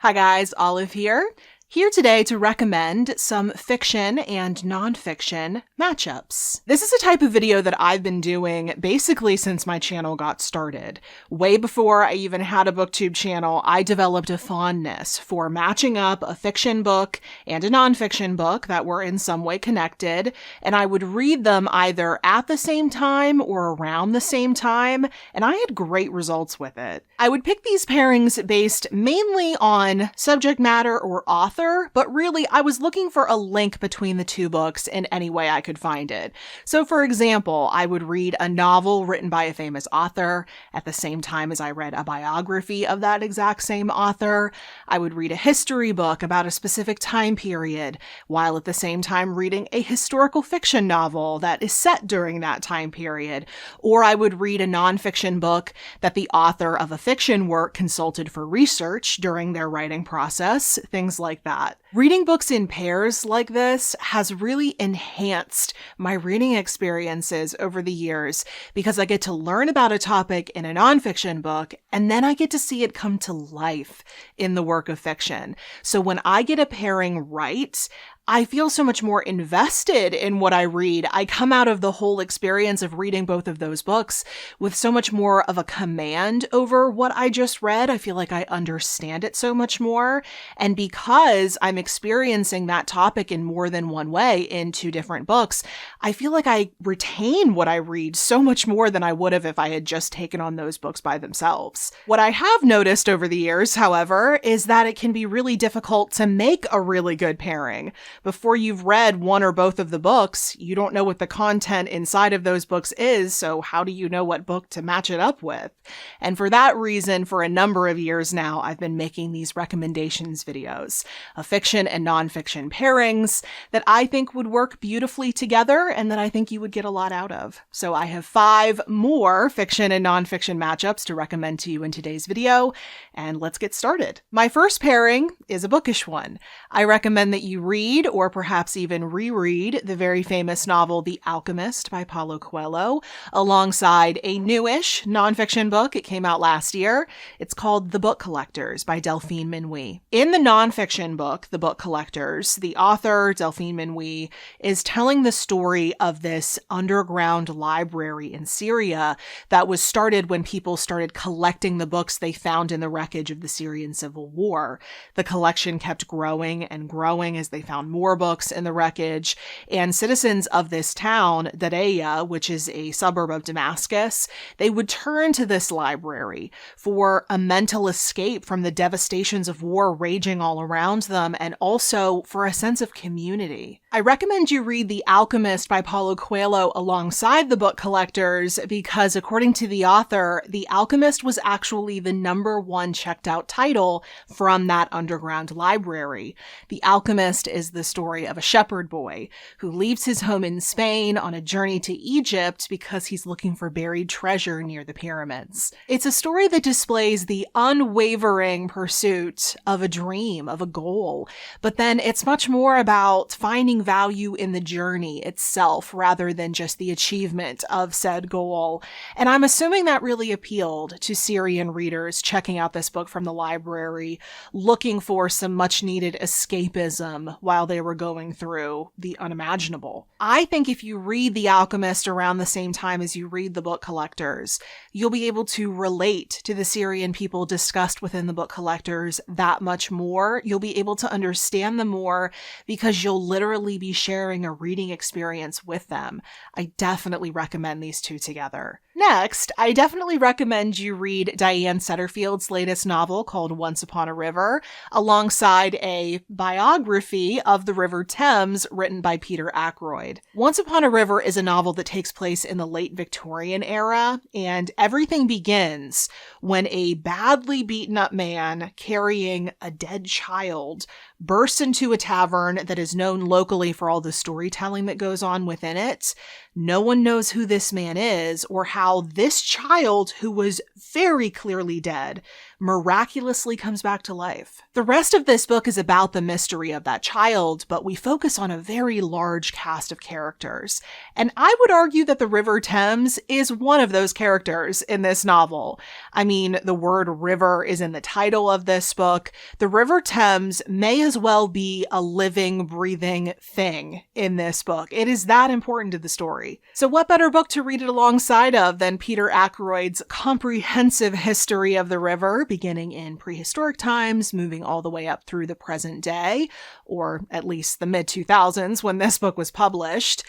Hi guys, Olive here. Here today to recommend some fiction and nonfiction matchups. This is a type of video that I've been doing basically since my channel got started. Way before I even had a booktube channel, I developed a fondness for matching up a fiction book and a nonfiction book that were in some way connected, and I would read them either at the same time or around the same time, and I had great results with it. I would pick these pairings based mainly on subject matter or author, but really I was looking for a link between the two books in any way I could find it. So for example, I would read a novel written by a famous author at the same time as I read a biography of that exact same author. I would read a history book about a specific time period, while at the same time reading a historical fiction novel that is set during that time period. Or I would read a nonfiction book that the author of a fiction work consulted for research during their writing process, things like that. Reading books in pairs like this has really enhanced my reading experiences over the years because I get to learn about a topic in a nonfiction book and then I get to see it come to life in the work of fiction. So when I get a pairing right, I feel so much more invested in what I read. I come out of the whole experience of reading both of those books with so much more of a command over what I just read. I feel like I understand it so much more. And because I'm experiencing that topic in more than one way in two different books, I feel like I retain what I read so much more than I would have if I had just taken on those books by themselves. What I have noticed over the years, however, is that it can be really difficult to make a really good pairing. Before you've read one or both of the books, you don't know what the content inside of those books is, so how do you know what book to match it up with? And for that reason, for a number of years now, I've been making these recommendations videos of fiction and nonfiction pairings that I think would work beautifully together and that I think you would get a lot out of. So I have 5 more fiction and nonfiction matchups to recommend to you in today's video, and let's get started. My first pairing is a bookish one. I recommend that you read or perhaps even reread the very famous novel The Alchemist by Paulo Coelho alongside a newish nonfiction book. It came out last year. It's called The Book Collectors by Delphine Minuit. In the nonfiction book, The Book Collectors, the author, Delphine Minuit, is telling the story of this underground library in Syria that was started when people started collecting the books they found in the wreckage of the Syrian civil war. The collection kept growing and growing as they found more books in the wreckage, and citizens of this town, Dareya, which is a suburb of Damascus, they would turn to this library for a mental escape from the devastations of war raging all around them, and also for a sense of community. I recommend you read The Alchemist by Paulo Coelho alongside The Book Collectors because, according to the author, The Alchemist was actually the #1 checked out title from that underground library. The Alchemist is the story of a shepherd boy who leaves his home in Spain on a journey to Egypt because he's looking for buried treasure near the pyramids. It's a story that displays the unwavering pursuit of a dream, of a goal, but then it's much more about finding value in the journey itself rather than just the achievement of said goal. And I'm assuming that really appealed to Syrian readers checking out this book from the library, looking for some much needed escapism while they were going through the unimaginable. I think if you read The Alchemist around the same time as you read The Book Collectors, you'll be able to relate to the Syrian people discussed within The Book Collectors that much more. You'll be able to understand them more because you'll literally be sharing a reading experience with them. I definitely recommend these two together. Next, I definitely recommend you read Diane Setterfield's latest novel called Once Upon a River, alongside a biography of the River Thames written by Peter Ackroyd. Once Upon a River is a novel that takes place in the late Victorian era, and everything begins when a badly beaten up man carrying a dead child bursts into a tavern that is known locally for all the storytelling that goes on within it. No one knows who this man is or how this child, who was very clearly dead, miraculously comes back to life. The rest of this book is about the mystery of that child, but we focus on a very large cast of characters. And I would argue that the River Thames is one of those characters in this novel. I mean, the word river is in the title of this book. The River Thames may as well be a living, breathing thing in this book. It is that important to the story. So what better book to read it alongside of than Peter Ackroyd's comprehensive history of the river, beginning in prehistoric times, moving all the way up through the present day, or at least the mid-2000s when this book was published.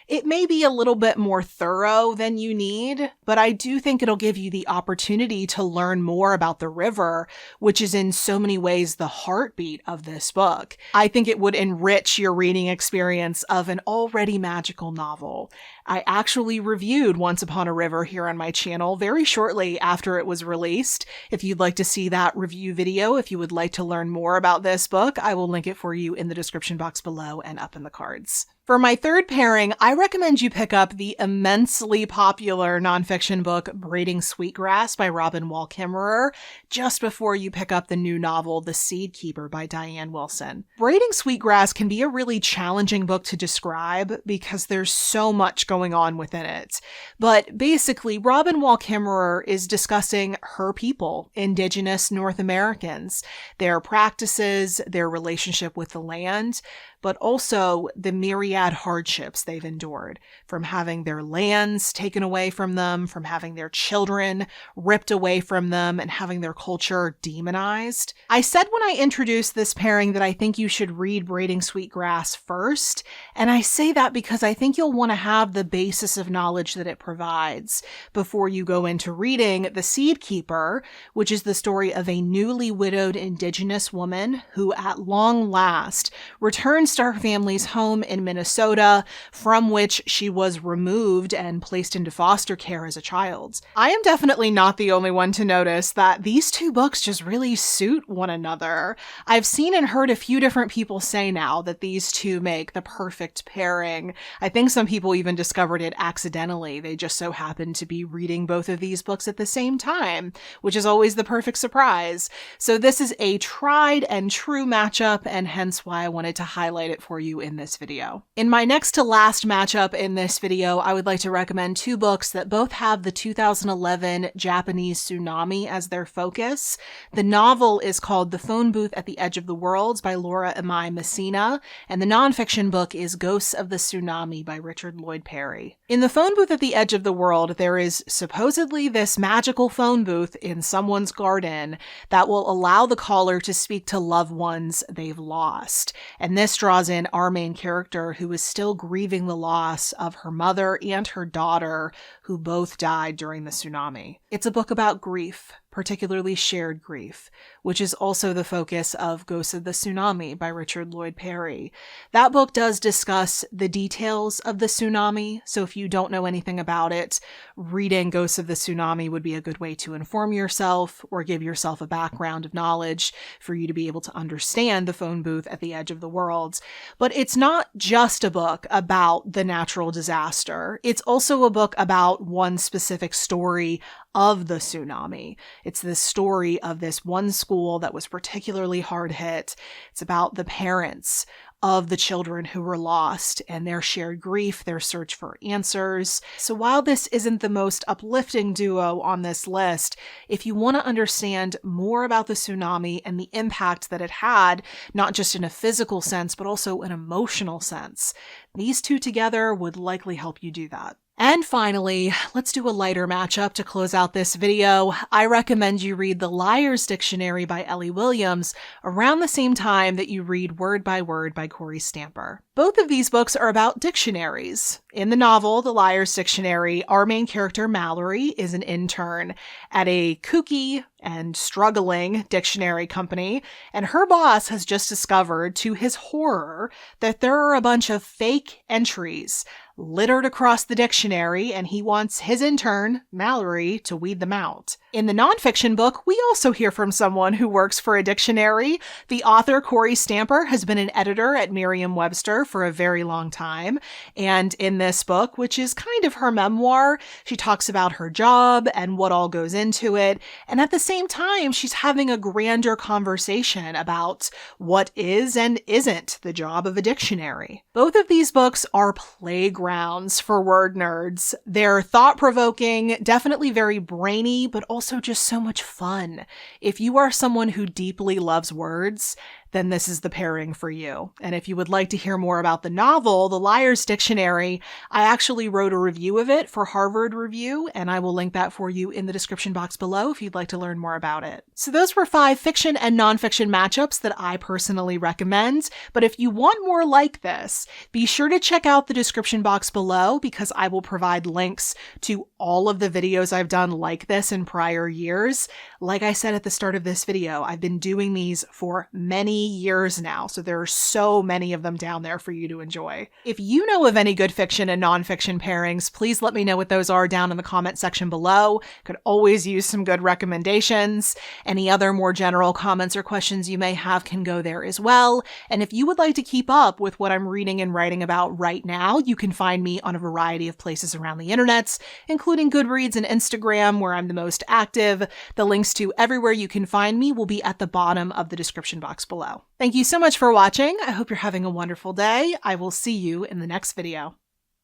It may be a little bit more thorough than you need, but I do think it'll give you the opportunity to learn more about the river, which is in so many ways the heartbeat of this book. I think it would enrich your reading experience of an already magical novel. I actually reviewed Once Upon a River here on my channel very shortly after it was released. If you'd like to see that review video, if you would like to learn more about this book, I will link it for you in the description box below and up in the cards. For my third pairing, I recommend you pick up the immensely popular nonfiction book Braiding Sweetgrass by Robin Wall Kimmerer just before you pick up the new novel The Seed Keeper by Diane Wilson. Braiding Sweetgrass can be a really challenging book to describe because there's so much going on within it. But basically, Robin Wall Kimmerer is discussing her people, Indigenous North Americans, their practices, their relationship with the land, but also the myriad hardships they've endured, from having their lands taken away from them, from having their children ripped away from them, and having their culture demonized. I said when I introduced this pairing that I think you should read Braiding Sweetgrass first, and I say that because I think you'll want to have the basis of knowledge that it provides before you go into reading The Seed Keeper, which is the story of a newly widowed Indigenous woman who at long last returns to her family's home in Minnesota, from which she was removed and placed into foster care as a child. I am definitely not the only one to notice that these two books just really suit one another. I've seen and heard a few different people say now that these two make the perfect pairing. I think some people even discovered it accidentally. They just so happened to be reading both of these books at the same time, which is always the perfect surprise. So this is a tried and true matchup, and hence why I wanted to highlight it for you in this video. In my next to last matchup in this video, I would like to recommend two books that both have the 2011 Japanese tsunami as their focus. The novel is called The Phone Booth at the Edge of the World by Laura Imai Messina, and the nonfiction book is Ghosts of the Tsunami by Richard Lloyd Parry. In The Phone Booth at the Edge of the World, there is supposedly this magical phone booth in someone's garden that will allow the caller to speak to loved ones they've lost. And this draws in our main character, who is still grieving the loss of her mother and her daughter, who both died during the tsunami. It's a book about grief, particularly shared grief, which is also the focus of Ghosts of the Tsunami by Richard Lloyd Parry. That book does discuss the details of the tsunami, so if you don't know anything about it, reading Ghosts of the Tsunami would be a good way to inform yourself or give yourself a background of knowledge for you to be able to understand The Phone Booth at the Edge of the World. But it's not just a book about the natural disaster. It's also a book about one specific story of the tsunami. It's the story of this one school that was particularly hard hit. It's about the parents of the children who were lost and their shared grief, their search for answers. So while this isn't the most uplifting duo on this list, if you want to understand more about the tsunami and the impact that it had, not just in a physical sense, but also an emotional sense, these two together would likely help you do that. And finally, let's do a lighter matchup to close out this video. I recommend you read The Liar's Dictionary by Ellie Williams around the same time that you read Word by Word by Corey Stamper. Both of these books are about dictionaries. In the novel, The Liar's Dictionary, our main character, Mallory, is an intern at a kooky and struggling dictionary company, and her boss has just discovered, to his horror, that there are a bunch of fake entries littered across the dictionary, and he wants his intern, Mallory, to weed them out. In the nonfiction book, we also hear from someone who works for a dictionary. The author, Corey Stamper, has been an editor at Merriam-Webster for a very long time, and in this book, which is kind of her memoir, she talks about her job and what all goes into it, and at the same time, she's having a grander conversation about what is and isn't the job of a dictionary. Both of these books are playgrounds for word nerds. They're thought-provoking, definitely very brainy, but also just so much fun. If you are someone who deeply loves words, then this is the pairing for you. And if you would like to hear more about the novel, The Liar's Dictionary, I actually wrote a review of it for Harvard Review, and I will link that for you in the description box below if you'd like to learn more about it. So those were 5 fiction and nonfiction matchups that I personally recommend, but if you want more like this, be sure to check out the description box below because I will provide links to all of the videos I've done like this in prior years. Like I said at the start of this video, I've been doing these for many years now, so there are so many of them down there for you to enjoy. If you know of any good fiction and nonfiction pairings, please let me know what those are down in the comment section below. Could always use some good recommendations. Any other more general comments or questions you may have can go there as well. And if you would like to keep up with what I'm reading and writing about right now, you can find me on a variety of places around the internet, including Goodreads and Instagram, where I'm the most active. The links to everywhere you can find me will be at the bottom of the description box below. Thank you so much for watching. I hope you're having a wonderful day. I will see you in the next video.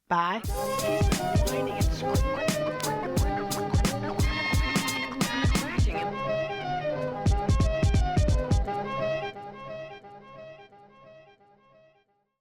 Bye.